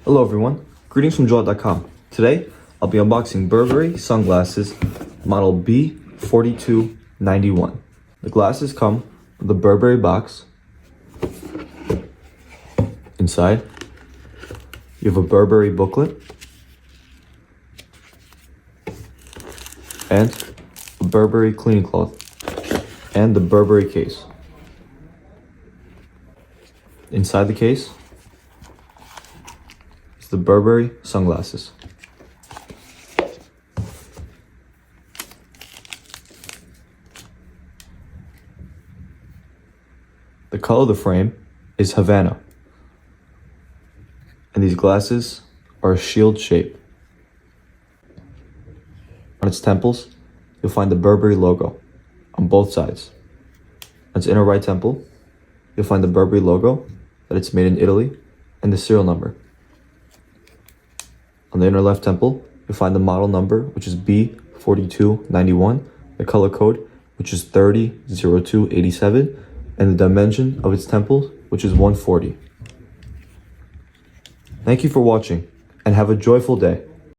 Hello everyone, greetings from Joel.com. Today, I'll be unboxing Burberry sunglasses model B-4291. The glasses come with a Burberry box. Inside, you have a Burberry booklet and a Burberry cleaning cloth and the Burberry case. Inside the case is the Burberry sunglasses. The color of the frame is Havana, and these glasses are a shield shape. On its temples, you'll find the Burberry logo on both sides. On its inner right temple, you'll find the Burberry logo, that it's made in Italy, and the serial number. On the inner left temple, you'll find the model number, which is B-4291, the color code, which is 300287, and the dimension of its temple, which is 140. Thank you for watching, and have a joyful day.